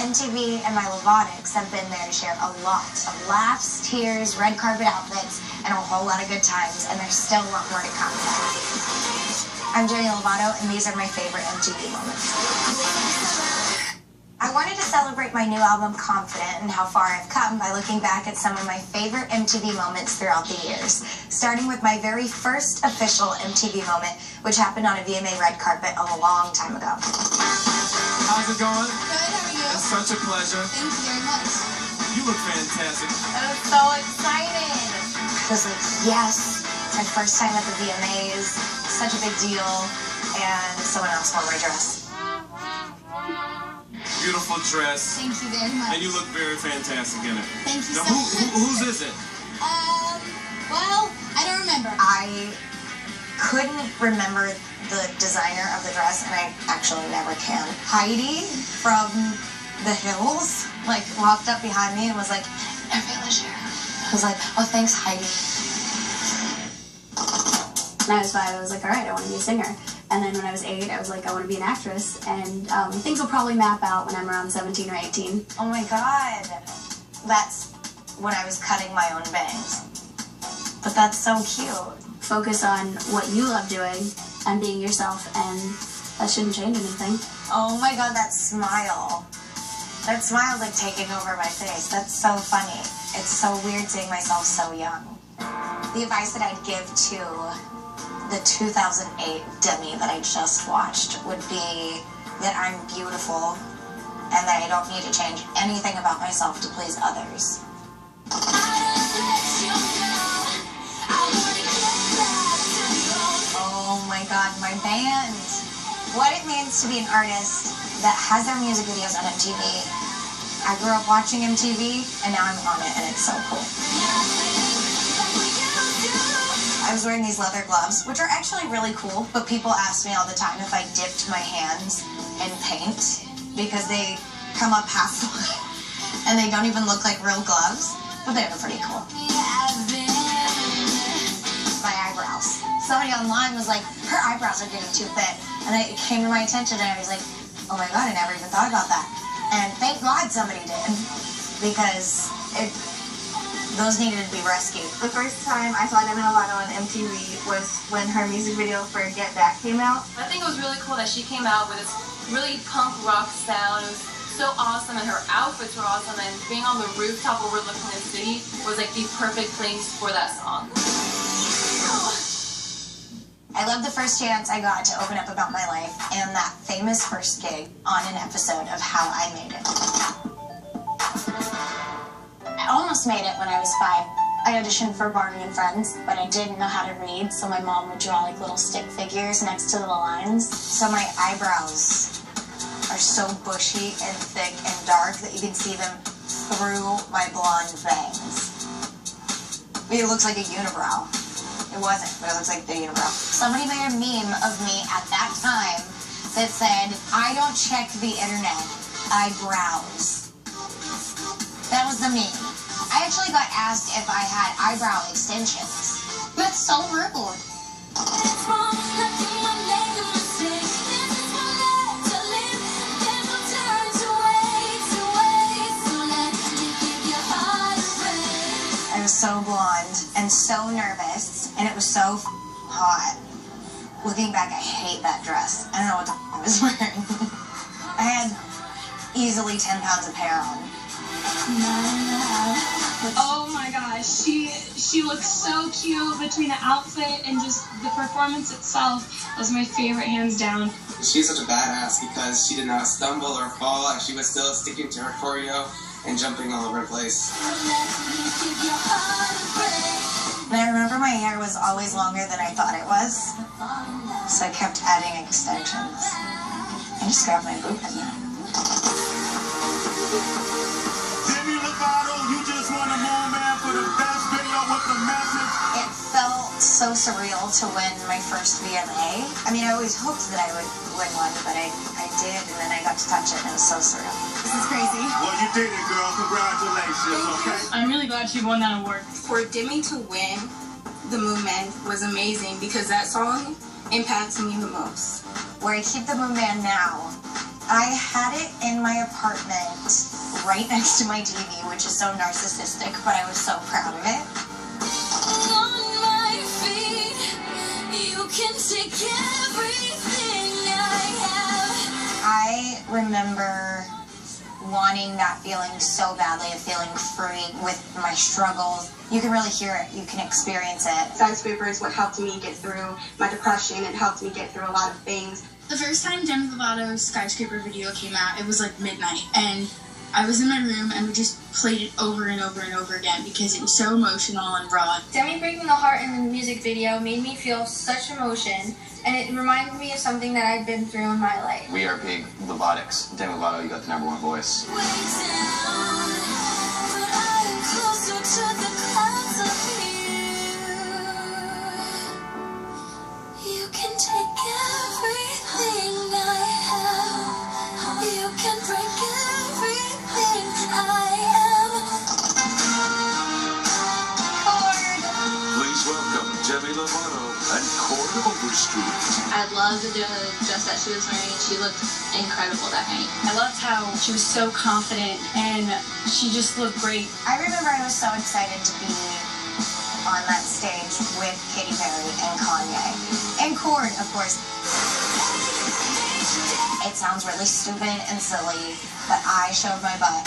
MTV and my Lovatics have been there to share a lot of laughs, tears, red carpet outfits, and a whole lot of good times, and there's still a lot more to come. I'm Demi Lovato, and these are my favorite MTV moments. I wanted to celebrate my new album, Confident, and how far I've come by looking back at some of my favorite MTV moments throughout the years, starting with my very first official MTV moment, which happened on a VMA red carpet a long time ago. How's it going? Good, how are you? It's such a pleasure. Thank you very much. You look fantastic. I was so excited. I was like, yes, it's my first time at the VMAs, such a big deal, and someone else wore my dress. Beautiful dress. Thank you very much. And you look very fantastic in it. Thank you now, so much. Whose is it? Well, I don't remember. I couldn't remember the designer of the dress, and I actually never can. Heidi from The Hills, like, walked up behind me and was like, I was like, oh, thanks, Heidi. When I was 5, I was like, all right, I want to be a singer. And then when I was 8, I was like, I want to be an actress. And things will probably map out when I'm around 17 or 18. Oh my God. That's when I was cutting my own bangs. But that's so cute. Focus on what you love doing and being yourself, and that shouldn't change anything. Oh my God, that smile. That smile's like taking over my face. That's so funny. It's so weird seeing myself so young. The advice that I'd give to the 2008 Demi that I just watched would be that I'm beautiful and that I don't need to change anything about myself to please others. Oh my God, my band. What it means to be an artist that has their music videos on MTV. I grew up watching MTV and now I'm on it, and it's so cool. I was wearing these leather gloves, which are actually really cool, but people ask me all the time if I dipped my hands in paint because they come up halfway and they don't even look like real gloves, but they're pretty cool. My eyebrows. Somebody online was like, her eyebrows are getting too thick, and it came to my attention and I was like, oh my God, I never even thought about that. And thank God somebody did, because those needed to be rescued. The first time I saw Demi Lovato on MTV was when her music video for Get Back came out. I think it was really cool that she came out with this really punk rock sound. It was so awesome, and her outfits were awesome, and being on the rooftop overlooking the city was like the perfect place for that song. I love the first chance I got to open up about my life and that famous first gig on an episode of How I Made It. I almost made it when I was 5. I auditioned for Barney and Friends, but I didn't know how to read, so my mom would draw like little stick figures next to the lines. So my eyebrows are so bushy and thick and dark that you can see them through my blonde bangs. It looks like a unibrow. It wasn't, but it looks like the unibrow. Somebody made a meme of me at that time that said, I don't check the internet, I browse. That was the meme. I actually got asked if I had eyebrow extensions. That's so rude. I was so blonde and so nervous, and it was so hot. Looking back, I hate that dress. I don't know what the I was wearing. I had easily 10 pounds of hair on. Oh my gosh, she looks so cute between the outfit and just the performance itself. Was my favorite, hands down. She's such a badass because she did not stumble or fall, and she was still sticking to her choreo and jumping all over the place. And I remember my hair was always longer than I thought it was, so I kept adding extensions. I just grabbed my boob in there. Demi Lovato, you just won a man for the best video with the message. It felt so surreal to win my first VMA. I mean, I always hoped that I would win one, but I did, and then I got to touch it, and it was so surreal. This is crazy. Well, you did it, girl. Congratulations, okay? I'm really glad she won that award. For Demi to win the movement was amazing because that song impacts me the most. Where I keep the Moon Man now I had it in my apartment right next to my TV, which is so narcissistic, but I was so proud of it. On my feet, you can take everything I have. I remember wanting that feeling so badly, of feeling free with my struggles. You can really hear it. You can experience it. Skyscraper is what helped me get through my depression. It helped me get through a lot of things. The first time Demi Lovato's Skyscraper video came out, it was like midnight, and I was in my room and we just played it over and over and over again because it was so emotional and raw. Demi breaking the heart in the music video made me feel such emotion, and it reminded me of something that I'd been through in my life. We are big Lovatics. Demi Lovato, you got the #1 voice. Way down, but I am closer to the clouds up here. You can take everything I have. You can break everything I am. Please welcome Demi Lovato and Cord Overstreet. I loved the dress that she was wearing. She looked incredible that night. I loved how she was so confident and she just looked great. I remember I was so excited to be on that stage with Katy Perry and Kanye. And Cord, of course. It sounds really stupid and silly, but I showed my butt.